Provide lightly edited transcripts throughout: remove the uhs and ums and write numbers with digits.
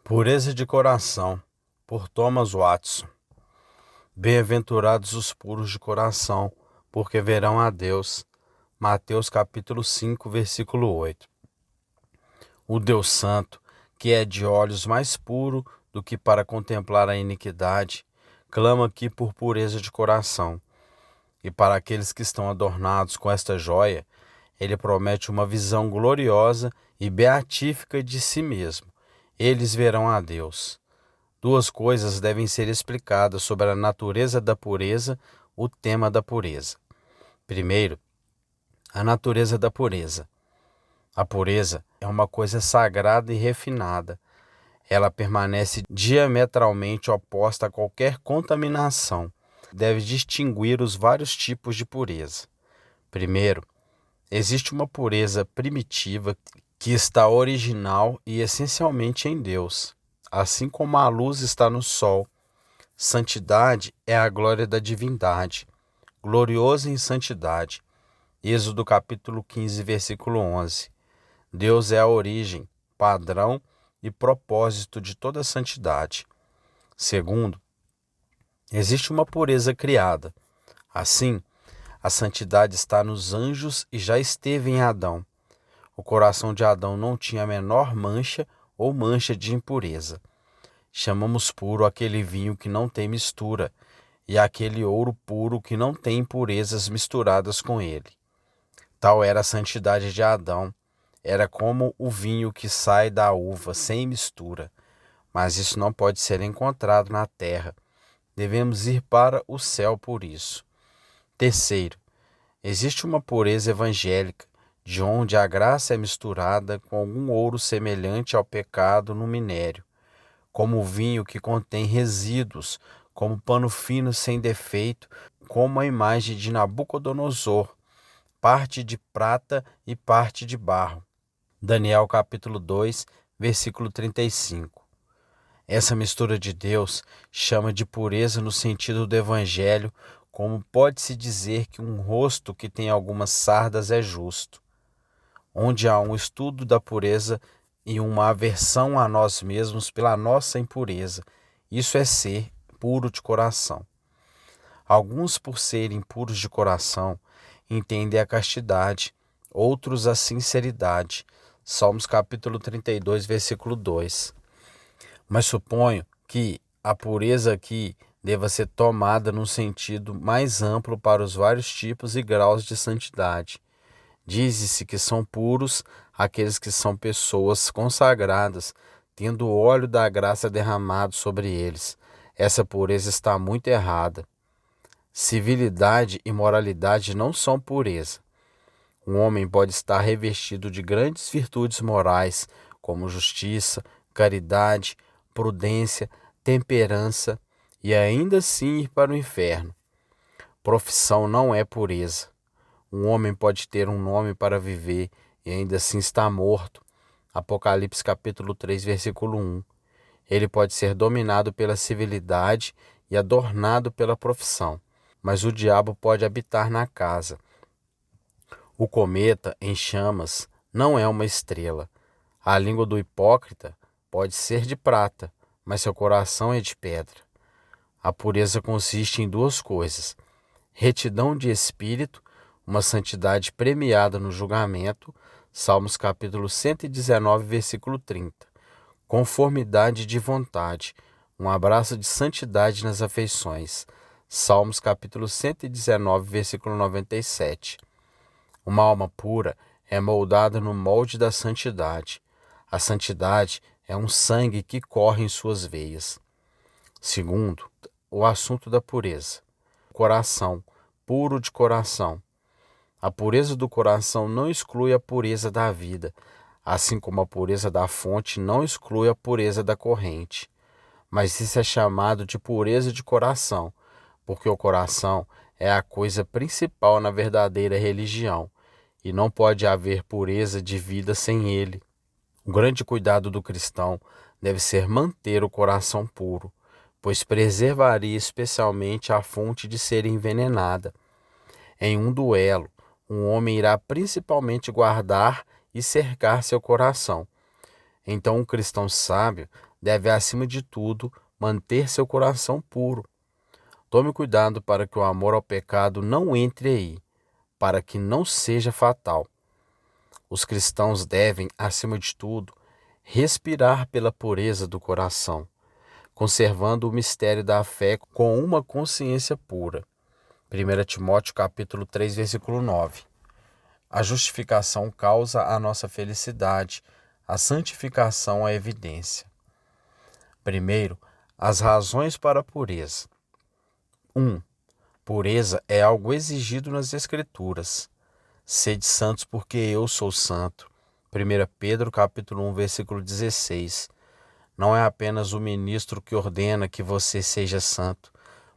Pureza de coração, por Thomas Watson. Bem-aventurados os puros de coração, porque verão a Deus. Mateus capítulo 5, versículo 8. O Deus Santo, que é de olhos mais puro do que para contemplar a iniquidade, clama aqui por pureza de coração. E para aqueles que estão adornados com esta joia, ele promete uma visão gloriosa e beatífica de si mesmo. Eles verão a Deus. Duas coisas devem ser explicadas sobre a natureza da pureza, o tema da pureza. Primeiro, a natureza da pureza. A pureza é uma coisa sagrada e refinada. Ela permanece diametralmente oposta a qualquer contaminação. Deve distinguir os vários tipos de pureza. Primeiro, existe uma pureza primitiva que está original e essencialmente em Deus. Assim como a luz está no sol, santidade é a glória da divindade, glorioso em santidade. Êxodo capítulo 15, versículo 11. Deus é a origem, padrão e propósito de toda a santidade. Segundo, existe uma pureza criada. Assim, a santidade está nos anjos e já esteve em Adão. O coração de Adão não tinha a menor mancha ou mancha de impureza. Chamamos puro aquele vinho que não tem mistura, e aquele ouro puro que não tem impurezas misturadas com ele. Tal era a santidade de Adão. Era como o vinho que sai da uva, sem mistura. Mas isso não pode ser encontrado na terra. Devemos ir para o céu por isso. Terceiro, existe uma pureza evangélica, de onde a graça é misturada com algum ouro semelhante ao pecado no minério, como o vinho que contém resíduos, como pano fino sem defeito, como a imagem de Nabucodonosor, parte de prata e parte de barro. Daniel capítulo 2, versículo 35. Essa mistura de Deus chama de pureza no sentido do evangelho, como pode-se dizer que um rosto que tem algumas sardas é justo. Onde há um estudo da pureza e uma aversão a nós mesmos pela nossa impureza. Isso é ser puro de coração. Alguns, por serem puros de coração, entendem a castidade, outros a sinceridade. Salmos capítulo 32, versículo 2. Mas suponho que a pureza aqui deva ser tomada num sentido mais amplo para os vários tipos e graus de santidade. Diz-se que são puros aqueles que são pessoas consagradas, tendo o óleo da graça derramado sobre eles. Essa pureza está muito errada. Civilidade e moralidade não são pureza. Um homem pode estar revestido de grandes virtudes morais, como justiça, caridade, prudência, temperança, e ainda assim ir para o inferno. Profissão não é pureza. Um homem pode ter um nome para viver e ainda assim está morto. Apocalipse capítulo 3, versículo 1. Ele pode ser dominado pela civilidade e adornado pela profissão, mas o diabo pode habitar na casa. O cometa em chamas não é uma estrela. A língua do hipócrita pode ser de prata, mas seu coração é de pedra. A pureza consiste em duas coisas: retidão de espírito, uma santidade premiada no julgamento, Salmos capítulo 119, versículo 30. Conformidade de vontade, um abraço de santidade nas afeições, Salmos capítulo 119, versículo 97. Uma alma pura é moldada no molde da santidade. A santidade é um sangue que corre em suas veias. Segundo, o assunto da pureza. Coração, puro de coração. A pureza do coração não exclui a pureza da vida, assim como a pureza da fonte não exclui a pureza da corrente. Mas isso é chamado de pureza de coração, porque o coração é a coisa principal na verdadeira religião, e não pode haver pureza de vida sem ele. O grande cuidado do cristão deve ser manter o coração puro, pois preservaria especialmente a fonte de ser envenenada. Em um duelo, um homem irá principalmente guardar e cercar seu coração. Então, um cristão sábio deve, acima de tudo, manter seu coração puro. Tome cuidado para que o amor ao pecado não entre aí, para que não seja fatal. Os cristãos devem, acima de tudo, respirar pela pureza do coração, conservando o mistério da fé com uma consciência pura. 1 Timóteo capítulo 3, versículo 9. A justificação causa a nossa felicidade, a santificação a evidência. Primeiro, as razões para a pureza. 1. Pureza é algo exigido nas Escrituras. Sede santos porque eu sou santo. 1 Pedro capítulo 1, versículo 16. Não é apenas o ministro que ordena que você seja santo,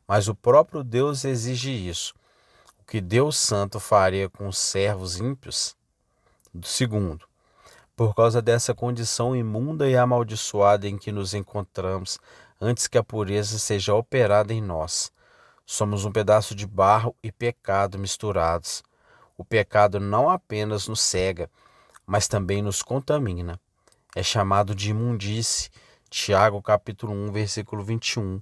mas o próprio Deus exige isso. O que Deus santo faria com os servos ímpios? Segundo, por causa dessa condição imunda e amaldiçoada em que nos encontramos, antes que a pureza seja operada em nós. Somos um pedaço de barro e pecado misturados. O pecado não apenas nos cega, mas também nos contamina. É chamado de imundície. Tiago capítulo 1, versículo 21.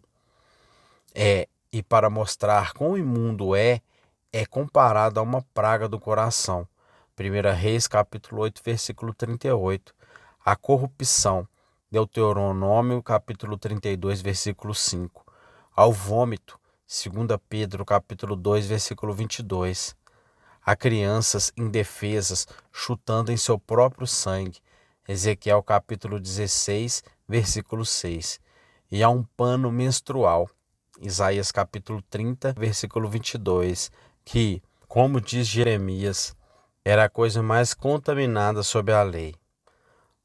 E para mostrar quão imundo é comparado a uma praga do coração. 1 Reis capítulo 8, versículo 38. A corrupção. Deuteronômio capítulo 32, versículo 5. Ao vômito. 2 Pedro capítulo 2, versículo 22. A crianças indefesas chutando em seu próprio sangue. Ezequiel capítulo 16, versículo 6. E a um pano menstrual. Isaías capítulo 30, versículo 22, que, como diz Jeremias, era a coisa mais contaminada sob a lei.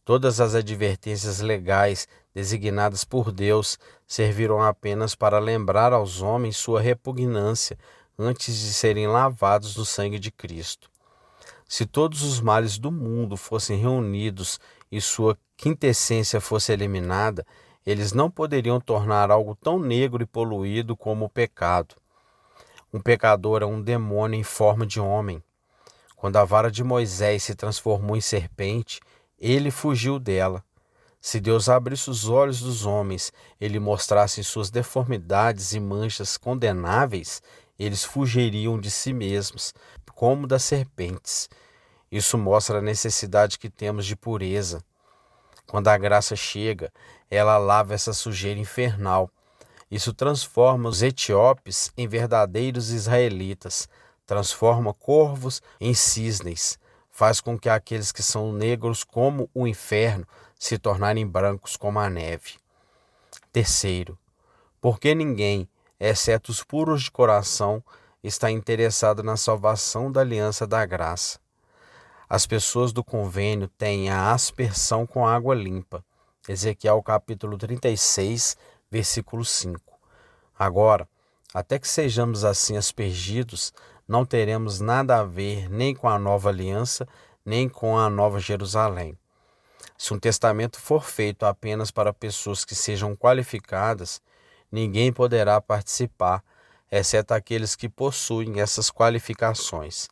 Todas as advertências legais designadas por Deus serviram apenas para lembrar aos homens sua repugnância antes de serem lavados no sangue de Cristo. Se todos os males do mundo fossem reunidos e sua quintessência fosse eliminada, eles não poderiam tornar algo tão negro e poluído como o pecado. Um pecador é um demônio em forma de homem. Quando a vara de Moisés se transformou em serpente, ele fugiu dela. Se Deus abrisse os olhos dos homens, ele mostrasse suas deformidades e manchas condenáveis, eles fugiriam de si mesmos, como das serpentes. Isso mostra a necessidade que temos de pureza. Quando a graça chega, ela lava essa sujeira infernal. Isso transforma os etíopes em verdadeiros israelitas, transforma corvos em cisnes, faz com que aqueles que são negros como o inferno se tornarem brancos como a neve. Terceiro, porque ninguém, exceto os puros de coração, está interessado na salvação da aliança da graça. As pessoas do convênio têm a aspersão com água limpa. Ezequiel capítulo 36, versículo 5. Agora, até que sejamos assim aspergidos, não teremos nada a ver nem com a nova aliança, nem com a nova Jerusalém. Se um testamento for feito apenas para pessoas que sejam qualificadas, ninguém poderá participar, exceto aqueles que possuem essas qualificações.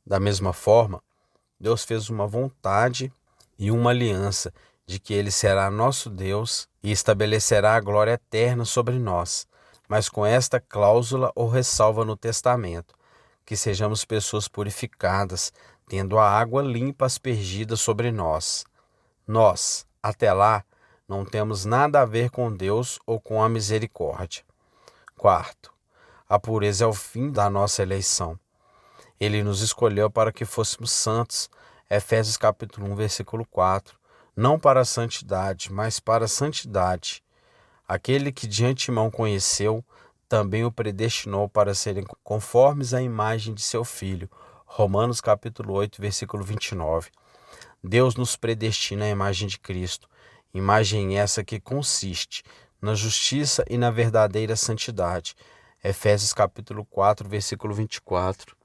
Da mesma forma, Deus fez uma vontade e uma aliança de que Ele será nosso Deus e estabelecerá a glória eterna sobre nós, mas com esta cláusula ou ressalva no testamento, que sejamos pessoas purificadas, tendo a água limpa aspergida sobre nós. Nós, até lá, não temos nada a ver com Deus ou com a misericórdia. Quarto, a pureza é o fim da nossa eleição. Ele nos escolheu para que fôssemos santos, Efésios capítulo 1, versículo 4, não para a santidade, mas para a santidade. Aquele que de antemão conheceu, também o predestinou para serem conformes à imagem de seu Filho. Romanos capítulo 8, versículo 29. Deus nos predestina à imagem de Cristo, imagem essa que consiste na justiça e na verdadeira santidade. Efésios capítulo 4, versículo 24.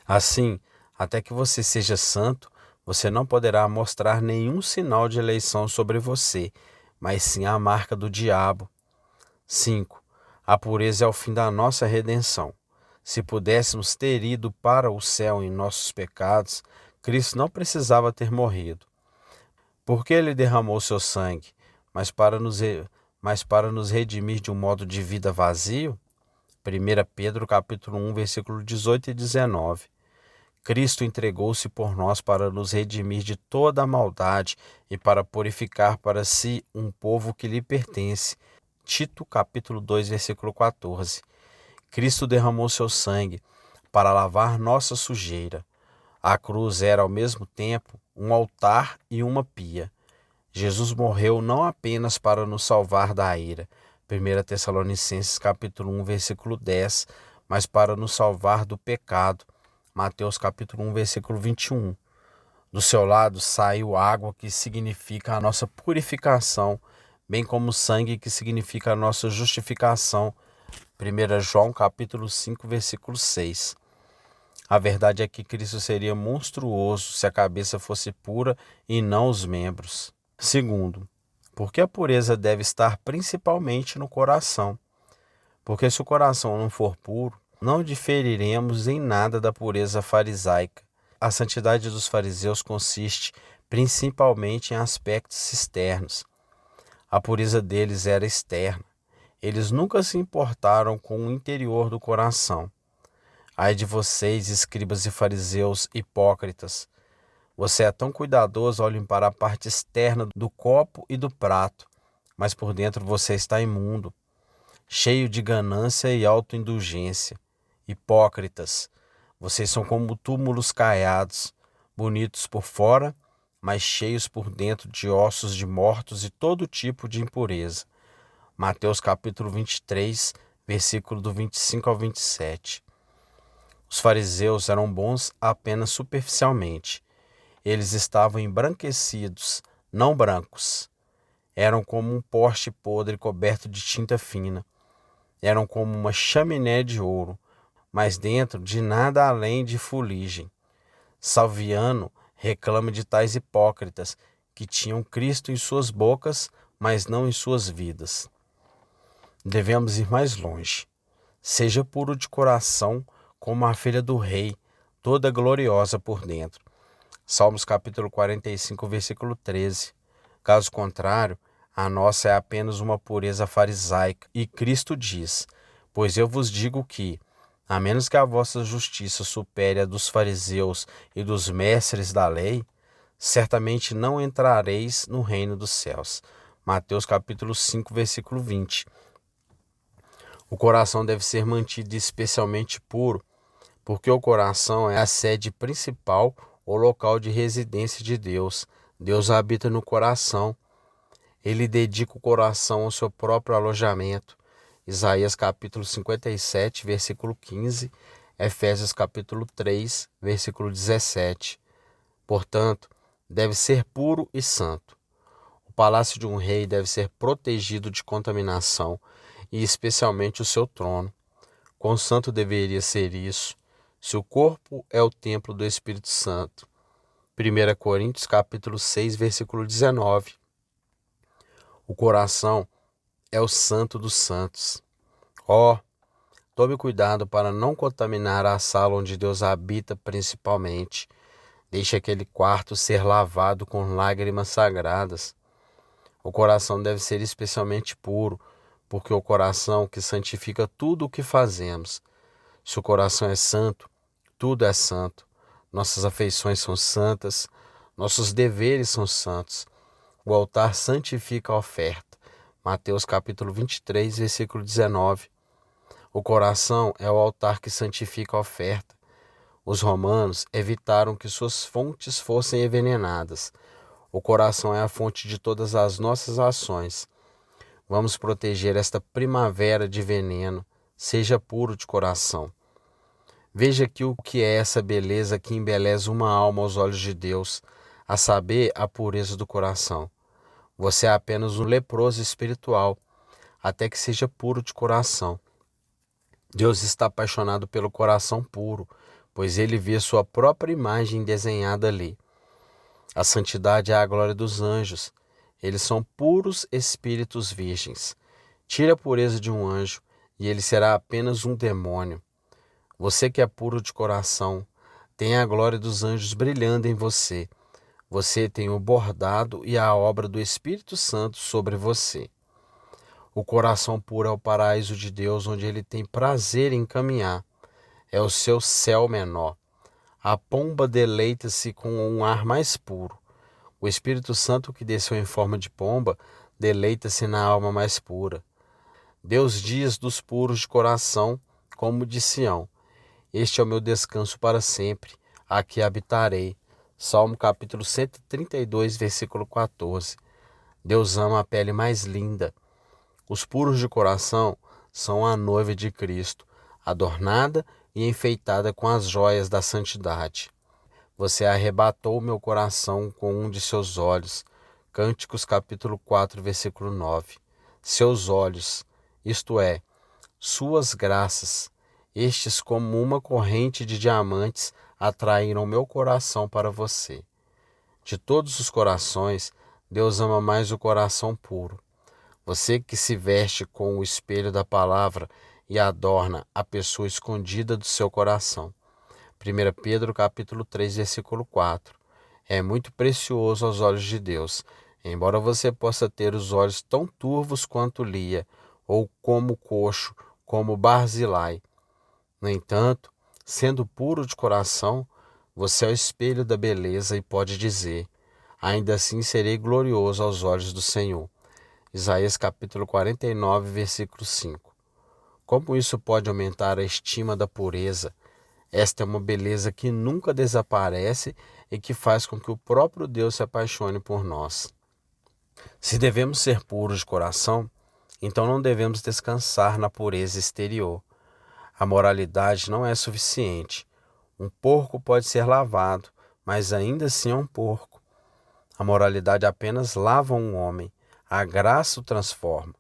Assim, até que você seja santo, você não poderá mostrar nenhum sinal de eleição sobre você, mas sim a marca do diabo. 5. A pureza é o fim da nossa redenção. Se pudéssemos ter ido para o céu em nossos pecados, Cristo não precisava ter morrido. Porque ele derramou seu sangue, mas para nos redimir de um modo de vida vazio? 1 Pedro capítulo 1, versículo 18 e 19. Cristo entregou-se por nós para nos redimir de toda a maldade e para purificar para si um povo que lhe pertence. Tito capítulo 2, versículo 14. Cristo derramou seu sangue para lavar nossa sujeira. A cruz era ao mesmo tempo um altar e uma pia. Jesus morreu não apenas para nos salvar da ira, 1 Tessalonicenses capítulo 1, versículo 10, mas para nos salvar do pecado, Mateus capítulo 1, versículo 21. Do seu lado saiu água, que significa a nossa purificação, bem como sangue, que significa a nossa justificação, 1 João capítulo 5, versículo 6. A verdade é que Cristo seria monstruoso se a cabeça fosse pura e não os membros. Segundo, porque a pureza deve estar principalmente no coração. Porque se o coração não for puro, não diferiremos em nada da pureza farisaica. A santidade dos fariseus consiste principalmente em aspectos externos. A pureza deles era externa. Eles nunca se importaram com o interior do coração. Ai de vocês, escribas e fariseus hipócritas! Você é tão cuidadoso ao limpar a parte externa do copo e do prato, mas por dentro você está imundo, cheio de ganância e autoindulgência. Hipócritas! Vocês são como túmulos caiados, bonitos por fora, mas cheios por dentro de ossos de mortos e todo tipo de impureza. Mateus capítulo 23, versículo do 25 ao 27. Os fariseus eram bons apenas superficialmente. Eles estavam embranquecidos, não brancos. Eram como um poste podre coberto de tinta fina. Eram como uma chaminé de ouro, mas dentro de nada além de fuligem. Salviano reclama de tais hipócritas que tinham Cristo em suas bocas, mas não em suas vidas. Devemos ir mais longe. Seja puro de coração, como a filha do rei, toda gloriosa por dentro. Salmos capítulo 45, versículo 13. Caso contrário, a nossa é apenas uma pureza farisaica. E Cristo diz: pois eu vos digo que, a menos que a vossa justiça supere a dos fariseus e dos mestres da lei, certamente não entrareis no reino dos céus. Mateus capítulo 5, versículo 20. O coração deve ser mantido especialmente puro, porque o coração é a sede principal, o local de residência de Deus. Deus habita no coração. Ele dedica o coração ao seu próprio alojamento. Isaías capítulo 57, versículo 15, Efésios capítulo 3, versículo 17. Portanto, deve ser puro e santo. O palácio de um rei deve ser protegido de contaminação, e especialmente o seu trono. Quão santo deveria ser isso, se o corpo é o templo do Espírito Santo. 1 Coríntios capítulo 6, versículo 19. O coração é o santo dos santos. Tome cuidado para não contaminar a sala onde Deus habita principalmente. Deixe aquele quarto ser lavado com lágrimas sagradas. O coração deve ser especialmente puro, porque o coração que santifica tudo o que fazemos. Se o coração é santo, tudo é santo. Nossas afeições são santas, nossos deveres são santos. O altar santifica a oferta. Mateus capítulo 23, versículo 19. O coração é o altar que santifica a oferta. Os romanos evitaram que suas fontes fossem envenenadas. O coração é a fonte de todas as nossas ações. Vamos proteger esta primavera de veneno. Seja puro de coração. Veja aqui o que é essa beleza que embeleza uma alma aos olhos de Deus, a saber, a pureza do coração. Você é apenas um leproso espiritual, até que seja puro de coração. Deus está apaixonado pelo coração puro, pois ele vê sua própria imagem desenhada ali. A santidade é a glória dos anjos. Eles são puros espíritos virgens. Tire a pureza de um anjo e ele será apenas um demônio. Você que é puro de coração, tem a glória dos anjos brilhando em você. Você tem o bordado e a obra do Espírito Santo sobre você. O coração puro é o paraíso de Deus, onde ele tem prazer em caminhar. É o seu céu menor. A pomba deleita-se com um ar mais puro. O Espírito Santo que desceu em forma de pomba deleita-se na alma mais pura. Deus diz dos puros de coração, como de Sião: este é o meu descanso para sempre, aqui habitarei. Salmo capítulo 132, versículo 14. Deus ama a pele mais linda. Os puros de coração são a noiva de Cristo, adornada e enfeitada com as joias da santidade. Você arrebatou meu coração com um de seus olhos. Cânticos capítulo 4, versículo 9. Seus olhos, isto é, suas graças, estes como uma corrente de diamantes, atraíram meu coração para você. De todos os corações, Deus ama mais o coração puro. Você que se veste com o espelho da palavra e adorna a pessoa escondida do seu coração. 1 Pedro capítulo 3, versículo 4. É muito precioso aos olhos de Deus, embora você possa ter os olhos tão turvos quanto Lia, ou como coxo, como Barzilai. No entanto, sendo puro de coração, você é o espelho da beleza e pode dizer: ainda assim serei glorioso aos olhos do Senhor. Isaías capítulo 49, versículo 5. Como isso pode aumentar a estima da pureza? Esta é uma beleza que nunca desaparece e que faz com que o próprio Deus se apaixone por nós. Se devemos ser puros de coração, então não devemos descansar na pureza exterior. A moralidade não é suficiente. Um porco pode ser lavado, mas ainda assim é um porco. A moralidade apenas lava um homem, a graça o transforma.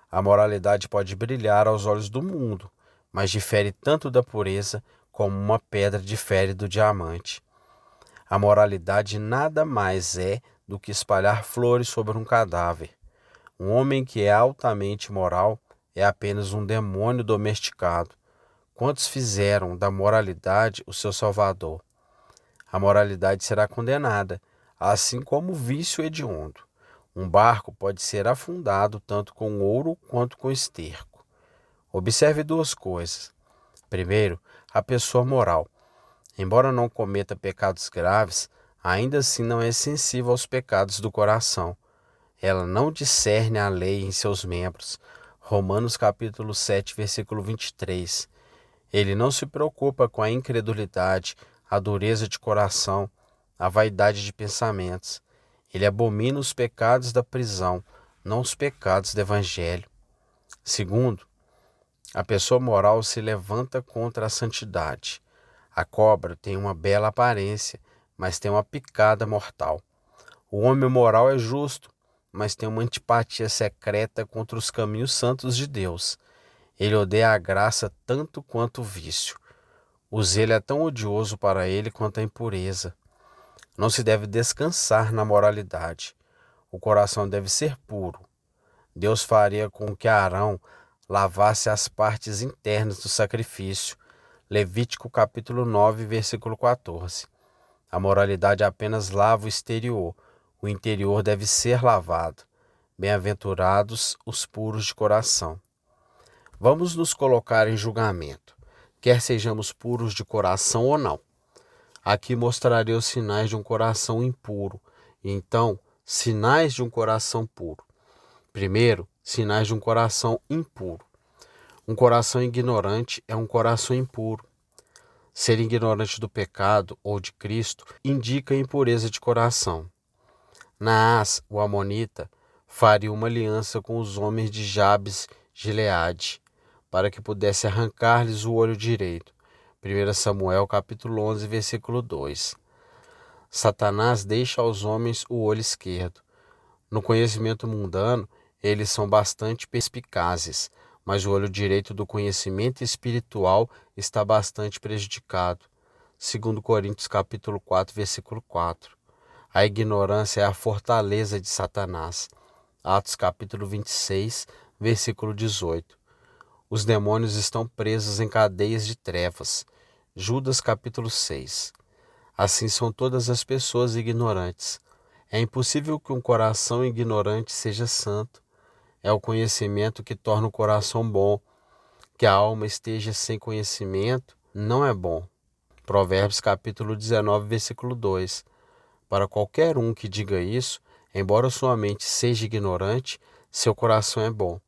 A moralidade pode brilhar aos olhos do mundo, mas difere tanto da pureza como uma pedra difere do diamante. A moralidade nada mais é do que espalhar flores sobre um cadáver. Um homem que é altamente moral é apenas um demônio domesticado. Quantos fizeram da moralidade o seu salvador? A moralidade será condenada, assim como o vício hediondo. Um barco pode ser afundado tanto com ouro quanto com esterco. Observe duas coisas. Primeiro, a pessoa moral. Embora não cometa pecados graves, ainda assim não é sensível aos pecados do coração. Ela não discerne a lei em seus membros. Romanos capítulo 7, versículo 23. Ele não se preocupa com a incredulidade, a dureza de coração, a vaidade de pensamentos. Ele abomina os pecados da prisão, não os pecados do evangelho. Segundo, a pessoa moral se levanta contra a santidade. A cobra tem uma bela aparência, mas tem uma picada mortal. O homem moral é justo, mas tem uma antipatia secreta contra os caminhos santos de Deus. Ele odeia a graça tanto quanto o vício. O zelo é tão odioso para ele quanto a impureza. Não se deve descansar na moralidade. O coração deve ser puro. Deus faria com que Arão lavasse as partes internas do sacrifício. Levítico capítulo 9, versículo 14. A moralidade apenas lava o exterior. O interior deve ser lavado. Bem-aventurados os puros de coração. Vamos nos colocar em julgamento, quer sejamos puros de coração ou não. Aqui mostrarei os sinais de um coração impuro. Então, sinais de um coração puro. Primeiro, sinais de um coração impuro. Um coração ignorante é um coração impuro. Ser ignorante do pecado ou de Cristo indica impureza de coração. Naás, o amonita, faria uma aliança com os homens de Jabes Gileade, para que pudesse arrancar-lhes o olho direito. 1 Samuel capítulo 11, versículo 2. Satanás deixa aos homens o olho esquerdo. No conhecimento mundano, eles são bastante perspicazes, mas o olho direito do conhecimento espiritual está bastante prejudicado. 2 Coríntios capítulo 4, versículo 4. A ignorância é a fortaleza de Satanás. Atos capítulo 26, versículo 18. Os demônios estão presos em cadeias de trevas. Judas capítulo 6. Assim são todas as pessoas ignorantes. É impossível que um coração ignorante seja santo. É o conhecimento que torna o coração bom. Que a alma esteja sem conhecimento não é bom. Provérbios capítulo 19, versículo 2. Para qualquer um que diga isso, embora sua mente seja ignorante, seu coração é bom.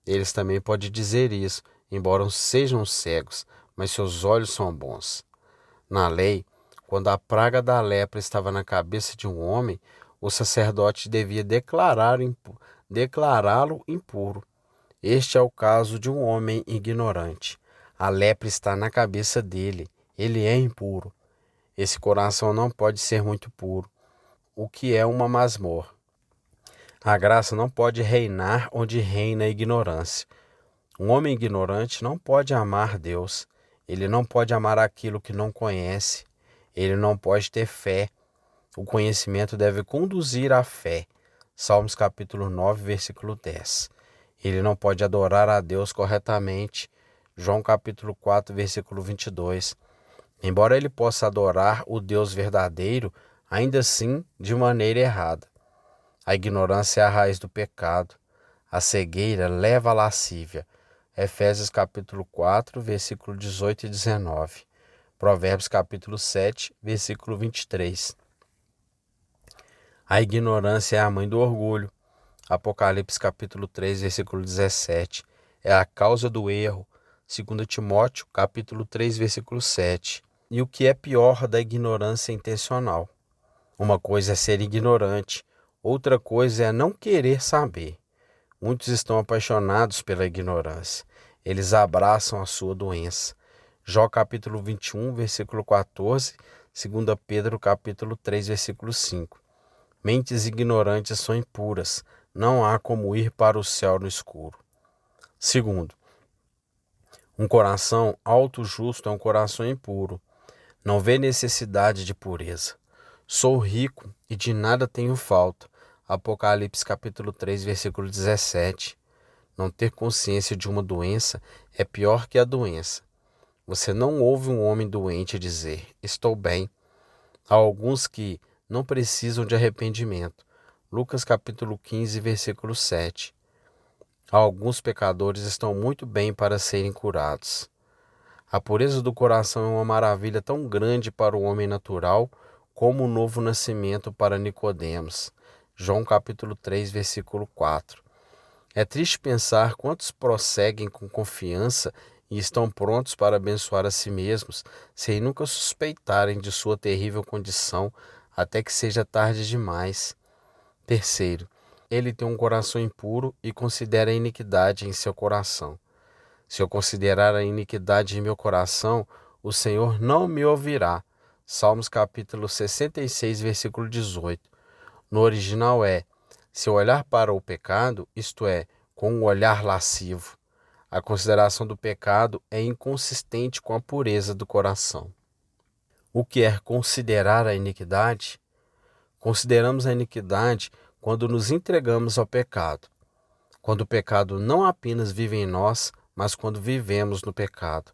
Eles também podem dizer isso, embora sejam cegos, mas seus olhos são bons. Na lei, quando a praga da lepra estava na cabeça de um homem, o sacerdote devia declará-lo impuro. Este é o caso de um homem ignorante. A lepra está na cabeça dele. Ele é impuro. Esse coração não pode ser muito puro, o que é uma masmorra. A graça não pode reinar onde reina a ignorância. Um homem ignorante não pode amar Deus. Ele não pode amar aquilo que não conhece. Ele não pode ter fé. O conhecimento deve conduzir à fé. Salmos capítulo 9, versículo 10. Ele não pode adorar a Deus corretamente. João capítulo 4, versículo 22. Embora ele possa adorar o Deus verdadeiro, ainda assim de maneira errada. A ignorância é a raiz do pecado. A cegueira leva à lascívia. Efésios capítulo 4, versículo 18 e 19. Provérbios capítulo 7, versículo 23. A ignorância é a mãe do orgulho. Apocalipse capítulo 3, versículo 17. É a causa do erro. 2 Timóteo capítulo 3, versículo 7. E o que é pior da ignorância intencional? Uma coisa é ser ignorante, outra coisa é não querer saber. Muitos estão apaixonados pela ignorância. Eles abraçam a sua doença. Jó capítulo 21, versículo 14, 2 Pedro capítulo 3, versículo 5. Mentes ignorantes são impuras, não há como ir para o céu no escuro. Segundo, um coração auto-justo é um coração impuro. Não vê necessidade de pureza. Sou rico e de nada tenho falta. Apocalipse capítulo 3, versículo 17. Não ter consciência de uma doença é pior que a doença. Você não ouve um homem doente dizer, estou bem. Há alguns que não precisam de arrependimento. Lucas capítulo 15, versículo 7. Alguns pecadores estão muito bem para serem curados. A pureza do coração é uma maravilha tão grande para o homem natural como o novo nascimento para Nicodemos. João capítulo 3, versículo 4. É triste pensar quantos prosseguem com confiança e estão prontos para abençoar a si mesmos, sem nunca suspeitarem de sua terrível condição, até que seja tarde demais. Terceiro, ele tem um coração impuro e considera a iniquidade em seu coração. Se eu considerar a iniquidade em meu coração, o Senhor não me ouvirá. Salmos capítulo 66, versículo 18. No original é, se eu olhar para o pecado, isto é, com um olhar lascivo. A consideração do pecado é inconsistente com a pureza do coração. O que é considerar a iniquidade? Consideramos a iniquidade quando nos entregamos ao pecado. Quando o pecado não apenas vive em nós, mas quando vivemos no pecado.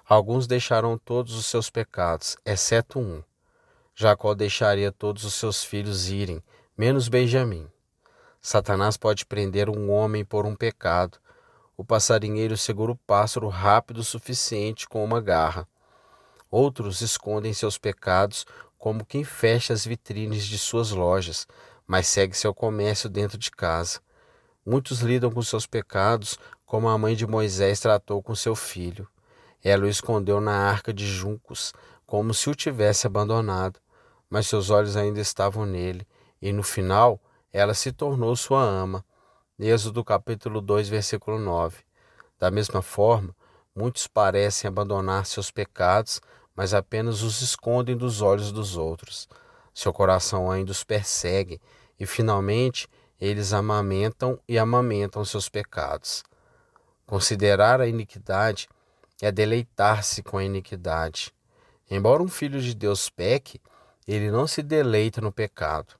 Alguns deixarão todos os seus pecados, exceto um. Jacó deixaria todos os seus filhos irem, menos Benjamim. Satanás pode prender um homem por um pecado. O passarinheiro segura o pássaro rápido o suficiente com uma garra. Outros escondem seus pecados como quem fecha as vitrines de suas lojas, mas segue seu comércio dentro de casa. Muitos lidam com seus pecados como a mãe de Moisés tratou com seu filho. Ela o escondeu na arca de juncos, como se o tivesse abandonado, mas seus olhos ainda estavam nele, e no final ela se tornou sua ama. Êxodo capítulo 2, versículo 9. Da mesma forma, muitos parecem abandonar seus pecados, mas apenas os escondem dos olhos dos outros. Seu coração ainda os persegue, e finalmente eles amamentam seus pecados. Considerar a iniquidade é deleitar-se com a iniquidade. Embora um filho de Deus peque, ele não se deleita no pecado.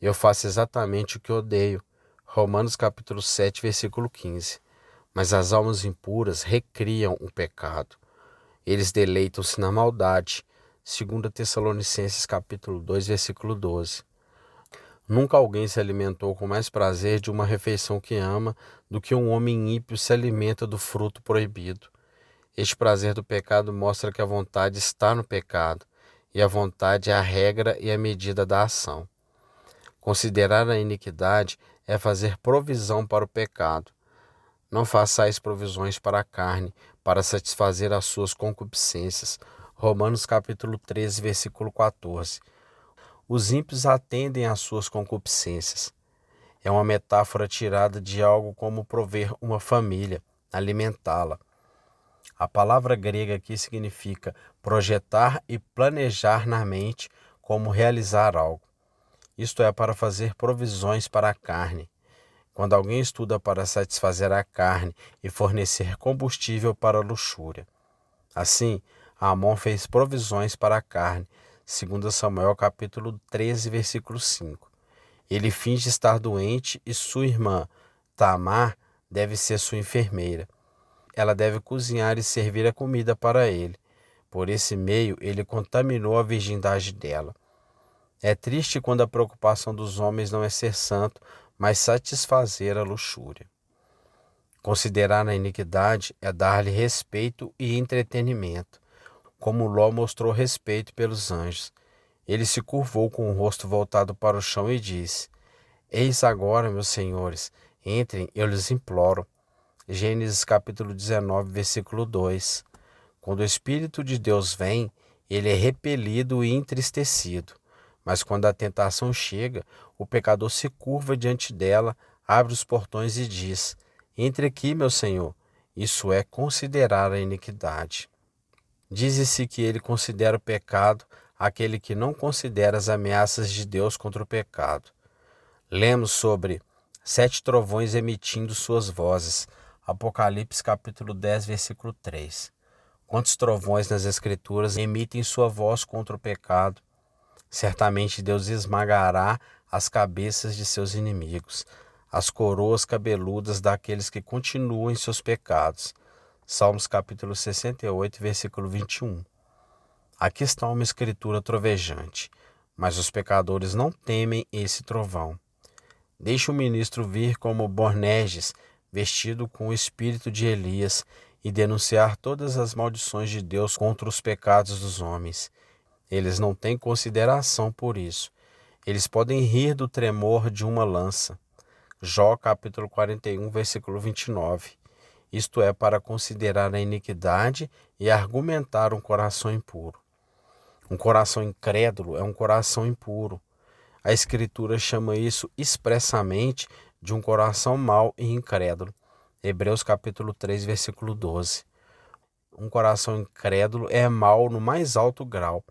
Eu faço exatamente o que odeio. Romanos capítulo 7, versículo 15. Mas as almas impuras recriam o pecado. Eles deleitam-se na maldade, 2 Tessalonicenses capítulo 2, versículo 12. Nunca alguém se alimentou com mais prazer de uma refeição que ama do que um homem ímpio se alimenta do fruto proibido. Este prazer do pecado mostra que a vontade está no pecado, e a vontade é a regra e a medida da ação. Considerar a iniquidade é fazer provisão para o pecado. Não façais provisões para a carne, para satisfazer as suas concupiscências. Romanos capítulo 13, versículo 14. Os ímpios atendem às suas concupiscências. É uma metáfora tirada de algo como prover uma família, alimentá-la. A palavra grega aqui significa projetar e planejar na mente como realizar algo. Isto é, para fazer provisões para a carne. Quando alguém estuda para satisfazer a carne e fornecer combustível para a luxúria. Assim, Amon fez provisões para a carne, segundo Samuel capítulo 13, versículo 5. Ele finge estar doente e sua irmã, Tamar, deve ser sua enfermeira. Ela deve cozinhar e servir a comida para ele. Por esse meio, ele contaminou a virgindade dela. É triste quando a preocupação dos homens não é ser santo, mas satisfazer a luxúria. Considerar a iniquidade é dar-lhe respeito e entretenimento, como Ló mostrou respeito pelos anjos. Ele se curvou com o rosto voltado para o chão e disse: Eis agora, meus senhores, entrem, eu lhes imploro. Gênesis capítulo 19, versículo 2. Quando o Espírito de Deus vem, ele é repelido e entristecido. Mas quando a tentação chega, o pecador se curva diante dela, abre os portões e diz: Entre aqui, meu Senhor. Isso é considerar a iniquidade. Diz-se que ele considera o pecado aquele que não considera as ameaças de Deus contra o pecado. Lemos sobre 7 trovões emitindo suas vozes. Apocalipse capítulo 10, versículo 3. Quantos trovões nas Escrituras emitem sua voz contra o pecado? Certamente Deus esmagará as cabeças de seus inimigos, as coroas cabeludas daqueles que continuam em seus pecados. Salmos capítulo 68, versículo 21. Aqui está uma escritura trovejante, mas os pecadores não temem esse trovão. Deixe o ministro vir como Boanerges, vestido com o espírito de Elias, e denunciar todas as maldições de Deus contra os pecados dos homens. Eles não têm consideração por isso. Eles podem rir do tremor de uma lança. Jó capítulo 41, versículo 29. Isto é, para considerar a iniquidade e argumentar um coração impuro. Um coração incrédulo é um coração impuro. A Escritura chama isso expressamente de um coração mau e incrédulo. Hebreus capítulo 3, versículo 12. Um coração incrédulo é mau no mais alto grau.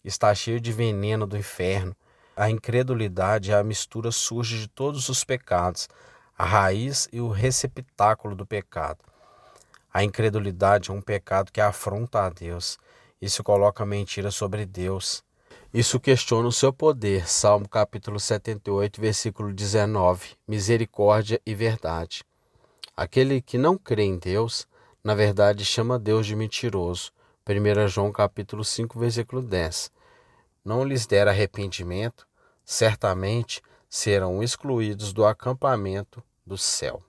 Está cheio de veneno do inferno. A incredulidade é a mistura suja de todos os pecados, a raiz e o receptáculo do pecado. A incredulidade é um pecado que afronta a Deus. Isso coloca mentira sobre Deus. Isso questiona o seu poder. Salmo capítulo 78, versículo 19. Misericórdia e verdade. Aquele que não crê em Deus, na verdade chama Deus de mentiroso. 1 João capítulo 5, versículo 10. Não lhes der arrependimento, certamente serão excluídos do acampamento do céu.